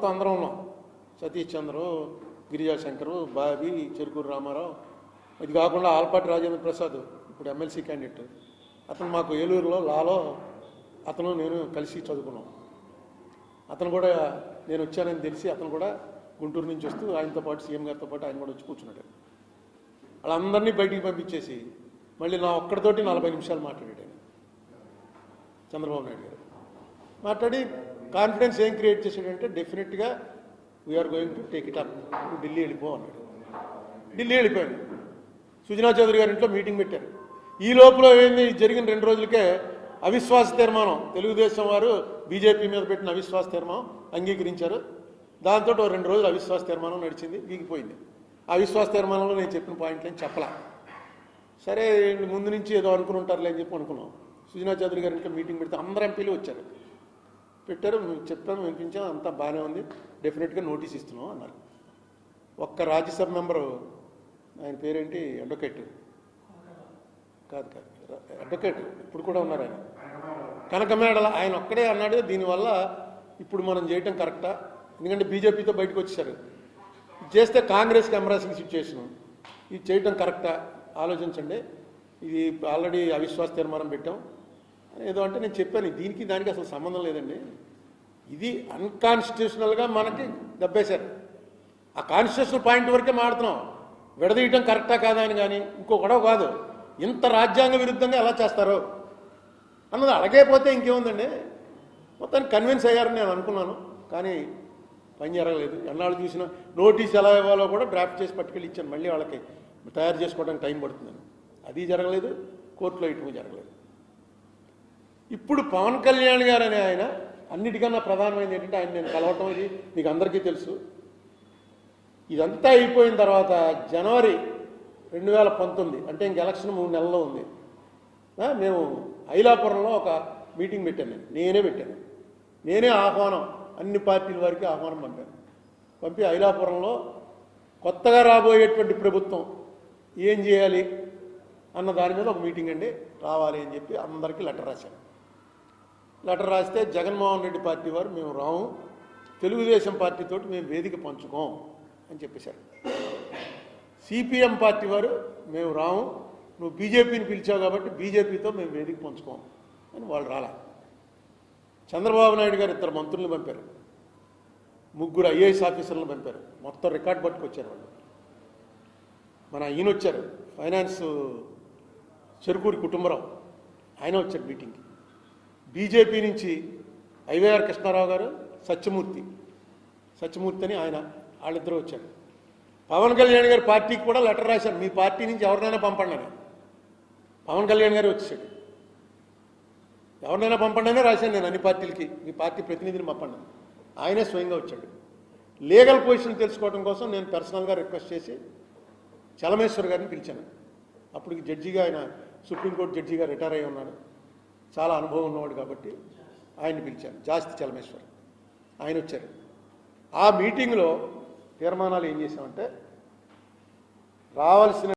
మొత్తం అందరం ఉన్నాం. సతీష్ చంద్రు, గిరిజా శంకరు, బాబీ, చెరుకూరు రామారావు, ఇది కాకుండా ఆల్పాటి రాజేంద్ర ప్రసాద్ ఇప్పుడు ఎమ్మెల్సీ క్యాండిడేట్. అతను మాకు ఏలూరులో లాలో అతను నేను కలిసి చదువుకున్నాం. అతను కూడా నేను వచ్చానని తెలిసి అతను కూడా గుంటూరు నుంచి వస్తూ ఆయనతో పాటు సీఎం గారితో పాటు ఆయన కూడా వచ్చి కూర్చున్నాడు. వాళ్ళందరినీ బయటికి పంపించేసి మళ్ళీ నా ఒక్కడితోటి 40 నిమిషాలు మాట్లాడాడు ఆయన, చంద్రబాబు నాయుడు గారు. మాట్లాడి కాన్ఫిడెన్స్ ఏం క్రియేట్ చేశాడంటే డెఫినెట్గా we're going to take it up, నువ్వు ఢిల్లీ వెళ్ళిపో అన్నాడు. ఢిల్లీ వెళ్ళిపోయాడు. సుజనా చౌదరి గారి ఇంట్లో మీటింగ్ పెట్టారు. ఈ లోపల ఏంది, జరిగిన 2 రోజులకే అవిశ్వాస తీర్మానం, తెలుగుదేశం వారు బీజేపీ మీద పెట్టిన అవిశ్వాస తీర్మానం అంగీకరించారు. దాంతో 2 రోజులు అవిశ్వాస తీర్మానం నడిచింది, వీగిపోయింది. ఆ అవిశ్వాస తీర్మానంలో నేను చెప్పిన పాయింట్లేని చెప్పలా. సరే ముందు నుంచి ఏదో అనుకుని ఉంటారులే అని చెప్పి అనుకున్నాం. సుజనా చౌదరి గారి ఇంట్లో మీటింగ్ పెడితే అందరు ఎంపీలు వచ్చారు, పెట్టారు, చెప్పాము, వినిపించాం, అంతా బాగానే ఉంది, డెఫినెట్గా నోటీస్ ఇస్తున్నాం అన్నారు. ఒక్క రాజ్యసభ మెంబరు, ఆయన పేరేంటి, అడ్వకేట్ కాదు అడ్వకేట్ ఇప్పుడు కూడా ఉన్నారు ఆయన, కనకమేడల, ఆయన ఒక్కడే అన్నాడు దీనివల్ల ఇప్పుడు మనం చేయటం కరెక్టా, ఎందుకంటే బీజేపీతో బయటకు వచ్చేసారు, చేస్తే కాంగ్రెస్కి ఎంబ్రాసింగ్ సిచ్యువేషన్, ఇది చేయటం కరెక్టా ఆలోచించండి, ఇది ఆల్రెడీ అవిశ్వాస తీర్మానం పెట్టాం ఏదో అంటే నేను చెప్పాను, దీనికి దానికి అసలు సంబంధం లేదండి, ఇది అన్కాన్స్టిట్యూషనల్గా మనకి దెబ్బేశారు, ఆ కాన్స్టిట్యూషనల్ పాయింట్ వరకే మాడుతున్నాం, విడదీయటం కరెక్టా కాదా అని. కానీ ఇంకో గొడవ కాదు, ఇంత రాజ్యాంగ విరుద్ధంగా ఎలా చేస్తారో అన్నది అడగైపోతే ఇంకేముందండి. మొత్తానికి కన్విన్స్ అయ్యారని నేను అనుకున్నాను, కానీ పని జరగలేదు. ఎన్నాళ్ళు చూసినా నోటీస్ ఎలా ఇవ్వాలో కూడా డ్రాఫ్ట్ చేసి పట్టుకెళ్ళి ఇచ్చాను, మళ్ళీ వాళ్ళకి తయారు చేసుకోవడానికి టైం పడుతుందని. అది జరగలేదు, కోర్టులో ఇటు జరగలేదు. ఇప్పుడు పవన్ కళ్యాణ్ గారు అనే ఆయన అన్నిటికన్నా ప్రధానమైనది ఏంటంటే ఆయన నేను కలవటం, ఇది మీకు అందరికీ తెలుసు. ఇదంతా అయిపోయిన తర్వాత జనవరి 2019 అంటే ఇంక ఎలక్షన్ 3 నెలల్లో ఉంది. మేము ఐలాపురంలో ఒక మీటింగ్ పెట్టాను, నేనే ఆహ్వానం, అన్ని పార్టీల వారికి ఆహ్వానం పంపి ఐలాపురంలో కొత్తగా రాబోయేటువంటి ప్రభుత్వం ఏం చేయాలి అన్న దాని మీద ఒక మీటింగ్ అండి, రావాలి అని చెప్పి అందరికీ లెటర్ రాశాను. లెటర్ రాస్తే జగన్మోహన్ రెడ్డి పార్టీ వారు మేము రాము, తెలుగుదేశం పార్టీతోటి మేము వేదిక పంచుకోం అని చెప్పేశారు. సిపిఎం పార్టీ వారు మేము రాము, నువ్వు బీజేపీని పిలిచావు కాబట్టి బీజేపీతో మేము వేదిక పంచుకోం అని వాళ్ళు రాలా. చంద్రబాబు నాయుడు గారు 2 మంత్రులను పంపారు, 3 ఐఏఎస్ ఆఫీసర్లను పంపారు, మొత్తం రికార్డ్ పట్టుకొచ్చారు వాళ్ళు. మన ఈయన వచ్చారు, ఫైనాన్స్ చెరుకూరి కుటుంబరావు, ఆయన వచ్చారు మీటింగ్కి. బీజేపీ నుంచి ఐవైఆర్ కృష్ణారావు గారు, సత్యమూర్తి అని ఆయన, వాళ్ళిద్దరూ వచ్చారు. పవన్ కళ్యాణ్ గారి పార్టీకి కూడా లెటర్ రాశారు, మీ పార్టీ నుంచి ఎవరినైనా పంపండి అని. పవన్ కళ్యాణ్ గారు వచ్చాడు, ఎవరినైనా పంపండి అనే రాశాను నేను అన్ని పార్టీలకి, మీ పార్టీ ప్రతినిధిని పంపండి. ఆయనే స్వయంగా వచ్చాడు. లీగల్ పొజిషన్ తెలుసుకోవడం కోసం నేను పర్సనల్గా రిక్వెస్ట్ చేసి చలమేశ్వర్ గారిని పిలిచాను. అప్పటికి జడ్జిగా ఆయన సుప్రీంకోర్టు జడ్జిగా రిటైర్ అయి ఉన్నాడు, చాలా అనుభవం ఉన్నవాడు కాబట్టి ఆయన్ని పిలిచాను, జాస్తి చలమేశ్వర్. ఆయన వచ్చారు. ఆ మీటింగ్లో తీర్మానాలు ఏం చేశామంటే రావాల్సిన